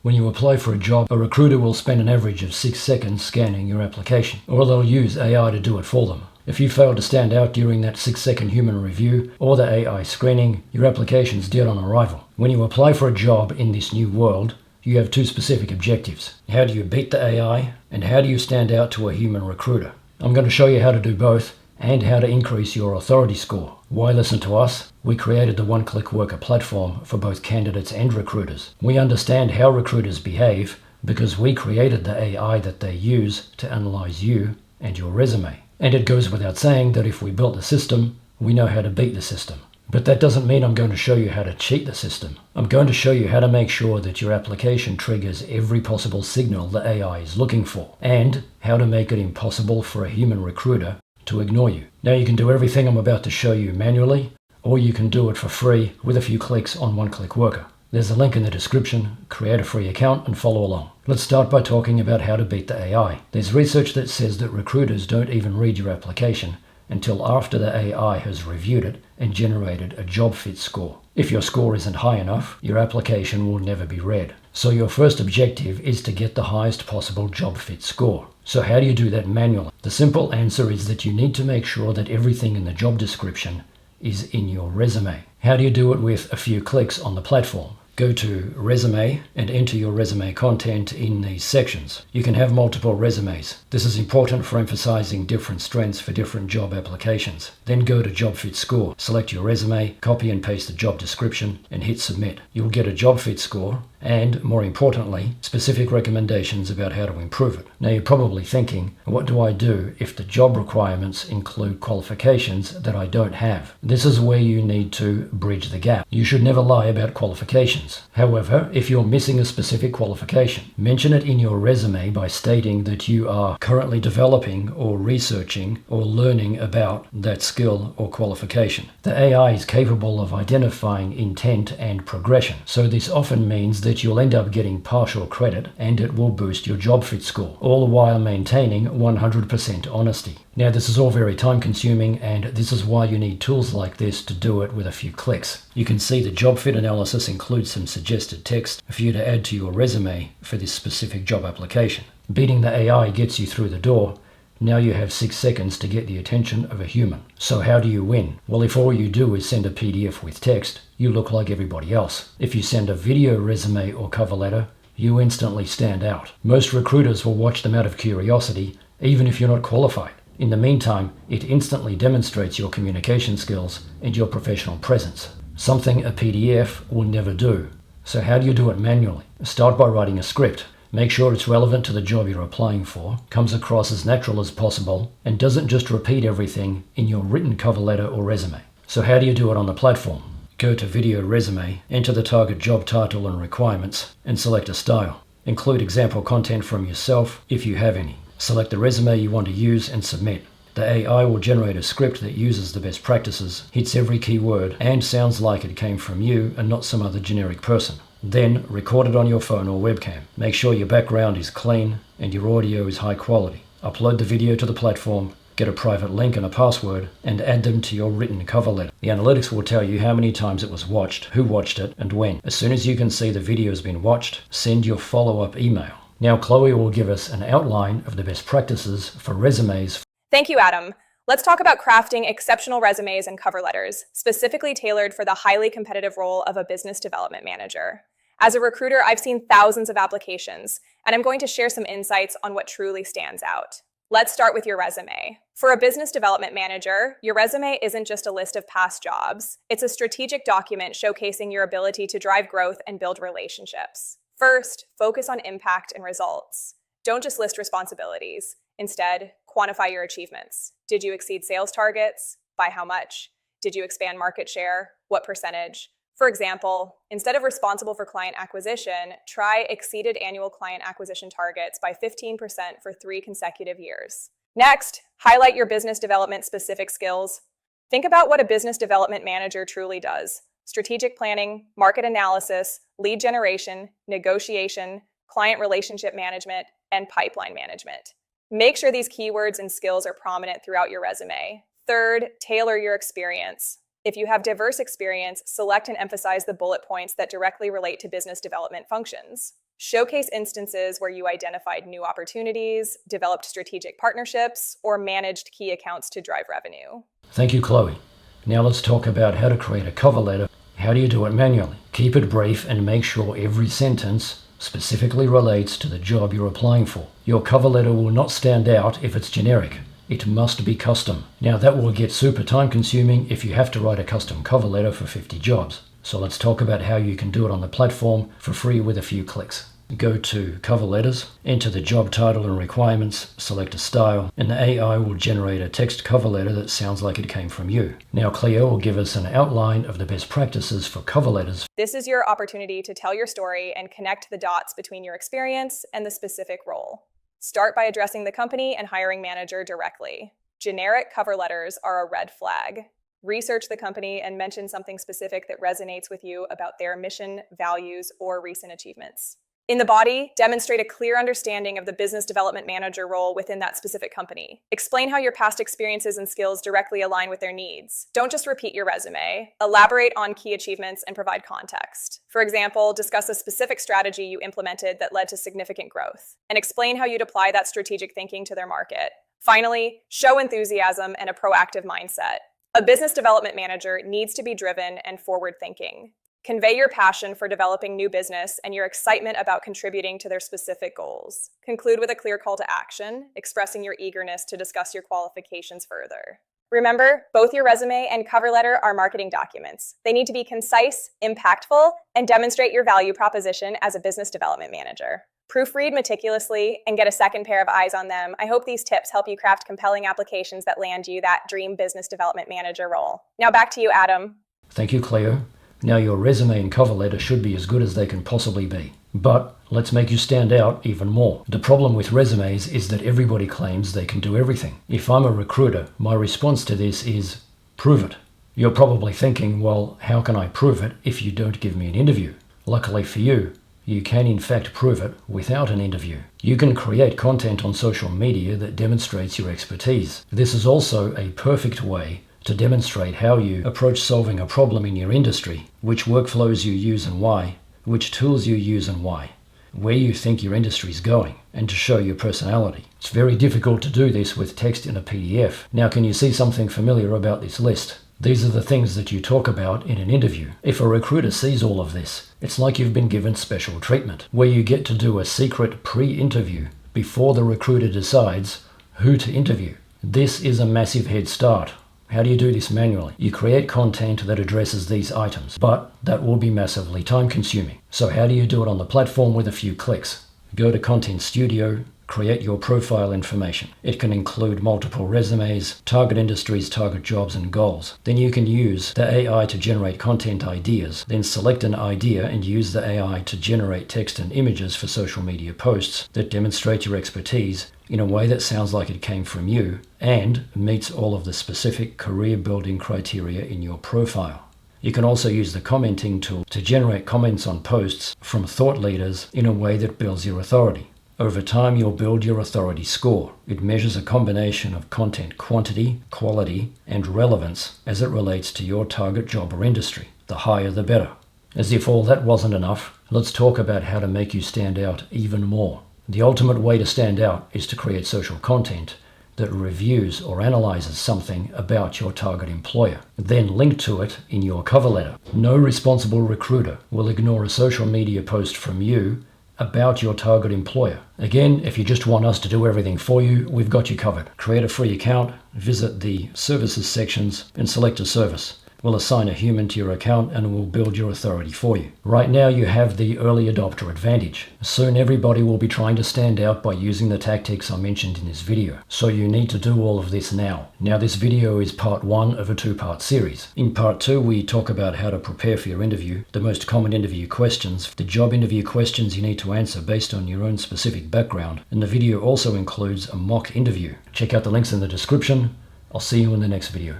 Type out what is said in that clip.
When you apply for a job, a recruiter will spend an average of 6 seconds scanning your application, or they'll use AI to do it for them. If you fail to stand out during that 6-second human review or the AI screening, your application's dead on arrival. When you apply for a job in this new world, you have two specific objectives. How do you beat the AI, and how do you stand out to a human recruiter? I'm going to show you how to do both and how to increase your authority score. Why listen to us? We created the one-click worker platform for both candidates and recruiters. We understand how recruiters behave because we created the AI that they use to analyze you and your resume. And it goes without saying that if we built the system, we know how to beat the system. But that doesn't mean I'm going to show you how to cheat the system. I'm going to show you how to make sure that your application triggers every possible signal the AI is looking for, and how to make it impossible for a human recruiter to ignore you. Now you can do everything I'm about to show you manually, or you can do it for free with a few clicks on One-Click Worker. There's a link in the description. Create a free account and follow along. Let's start by talking about how to beat the AI. There's research that says that recruiters don't even read your application until after the AI has reviewed it and generated a job fit score. If your score isn't high enough, your application will never be read. So your first objective is to get the highest possible job fit score. So how do you do that manually? The simple answer is that you need to make sure that everything in the job description is in your resume. How do you do it with a few clicks on the platform? Go to Resume and enter your resume content in these sections. You can have multiple resumes. This is important for emphasizing different strengths for different job applications. Then go to Job Fit Score. Select your resume, copy and paste the job description, and hit Submit. You'll get a job fit score and, more importantly, specific recommendations about how to improve it. Now you're probably thinking, what do I do if the job requirements include qualifications that I don't have? This is where you need to bridge the gap. You should never lie about qualifications. However, if you're missing a specific qualification, mention it in your resume by stating that you are currently developing or researching or learning about that skill or qualification. The AI is capable of identifying intent and progression, so this often means that you'll end up getting partial credit and it will boost your job fit score, all while maintaining 100% honesty. Now this is all very time consuming, and this is why you need tools like this to do it with a few clicks. You can see the job fit analysis includes some suggested text for you to add to your resume for this specific job application. Beating the AI gets you through the door. Now you have 6 seconds to get the attention of a human. So how do you win? Well, if all you do is send a PDF with text, you look like everybody else. If you send a video resume or cover letter, you instantly stand out. Most recruiters will watch them out of curiosity, even if you're not qualified. In the meantime, it instantly demonstrates your communication skills and your professional presence, something a PDF will never do. So how do you do it manually? Start by writing a script. Make sure it's relevant to the job you're applying for, comes across as natural as possible, and doesn't just repeat everything in your written cover letter or resume. So how do you do it on the platform? Go to Video Resume, enter the target job title and requirements, and select a style. Include example content from yourself if you have any. Select the resume you want to use and submit. The AI will generate a script that uses the best practices, hits every keyword, and sounds like it came from you and not some other generic person. Then record it on your phone or webcam. Make sure your background is clean and your audio is high quality. Upload the video to the platform, get a private link and a password, and add them to your written cover letter. The analytics will tell you how many times it was watched, who watched it, and when. As soon as you can see the video has been watched, send your follow-up email. Now Chloe will give us an outline of the best practices for resumes. Thank you, Adam. Let's talk about crafting exceptional resumes and cover letters, specifically tailored for the highly competitive role of a business development manager. As a recruiter, I've seen thousands of applications, and I'm going to share some insights on what truly stands out. Let's start with your resume. For a business development manager, your resume isn't just a list of past jobs. It's a strategic document showcasing your ability to drive growth and build relationships. First, focus on impact and results. Don't just list responsibilities. Instead, quantify your achievements. Did you exceed sales targets? By how much? Did you expand market share? What percentage? For example, instead of responsible for client acquisition, try exceeded annual client acquisition targets by 15% for 3 consecutive years. Next, highlight your business development specific skills. Think about what a business development manager truly does: strategic planning, market analysis, lead generation, negotiation, client relationship management, and pipeline management. Make sure these keywords and skills are prominent throughout your resume. Third, tailor your experience. If you have diverse experience, select and emphasize the bullet points that directly relate to business development functions. Showcase instances where you identified new opportunities, developed strategic partnerships, or managed key accounts to drive revenue. Thank you, Chloe. Now let's talk about how to create a cover letter. How do you do it manually? Keep it brief and make sure every sentence specifically relates to the job you're applying for. Your cover letter will not stand out if it's generic. It must be custom. Now that will get super time consuming if you have to write a custom cover letter for 50 jobs. So let's talk about how you can do it on the platform for free with a few clicks. Go to cover letters, enter the job title and requirements, select a style, and the AI will generate a text cover letter that sounds like it came from you. Now Cleo will give us an outline of the best practices for cover letters. This is your opportunity to tell your story and connect the dots between your experience and the specific role. Start by addressing the company and hiring manager directly. Generic cover letters are a red flag. Research the company and mention something specific that resonates with you about their mission, values, or recent achievements. In the body, demonstrate a clear understanding of the business development manager role within that specific company. Explain how your past experiences and skills directly align with their needs. Don't just repeat your resume. Elaborate on key achievements and provide context. For example, discuss a specific strategy you implemented that led to significant growth, and explain how you'd apply that strategic thinking to their market. Finally, show enthusiasm and a proactive mindset. A business development manager needs to be driven and forward-thinking. Convey your passion for developing new business and your excitement about contributing to their specific goals. Conclude with a clear call to action, expressing your eagerness to discuss your qualifications further. Remember, both your resume and cover letter are marketing documents. They need to be concise, impactful, and demonstrate your value proposition as a business development manager. Proofread meticulously and get a second pair of eyes on them. I hope these tips help you craft compelling applications that land you that dream business development manager role. Now back to you, Adam. Thank you, Cleo. Now your resume and cover letter should be as good as they can possibly be. But let's make you stand out even more. The problem with resumes is that everybody claims they can do everything. If I'm a recruiter, my response to this is, prove it. You're probably thinking, well, how can I prove it if you don't give me an interview? Luckily for you, you can in fact prove it without an interview. You can create content on social media that demonstrates your expertise. This is also a perfect way to demonstrate how you approach solving a problem in your industry, which workflows you use and why, which tools you use and why, where you think your industry is going, and to show your personality. It's very difficult to do this with text in a PDF. Now, can you see something familiar about this list? These are the things that you talk about in an interview. If a recruiter sees all of this, it's like you've been given special treatment, where you get to do a secret pre-interview before the recruiter decides who to interview. This is a massive head start. How do you do this manually? You create content that addresses these items, but that will be massively time consuming. So how do you do it on the platform with a few clicks? Go to Content Studio, create your profile information. It can include multiple resumes, target industries, target jobs, and goals. Then you can use the AI to generate content ideas. Then select an idea and use the AI to generate text and images for social media posts that demonstrate your expertise in a way that sounds like it came from you and meets all of the specific career building criteria in your profile. You can also use the commenting tool to generate comments on posts from thought leaders in a way that builds your authority. Over time, you'll build your authority score. It measures a combination of content quantity, quality, and relevance as it relates to your target job or industry. The higher, the better. As if all that wasn't enough, let's talk about how to make you stand out even more. The ultimate way to stand out is to create social content that reviews or analyzes something about your target employer. Then link to it in your cover letter. No responsible recruiter will ignore a social media post from you about your target employer. Again, if you just want us to do everything for you, we've got you covered. Create a free account, visit the services sections, and select a service. We'll assign a human to your account and we'll build your authority for you. Right now you have the early adopter advantage. Soon everybody will be trying to stand out by using the tactics I mentioned in this video. So you need to do all of this now. Now this video is part 1 of a 2-part series. In part 2 we talk about how to prepare for your interview, the most common interview questions, the job interview questions you need to answer based on your own specific background, and the video also includes a mock interview. Check out the links in the description. I'll see you in the next video.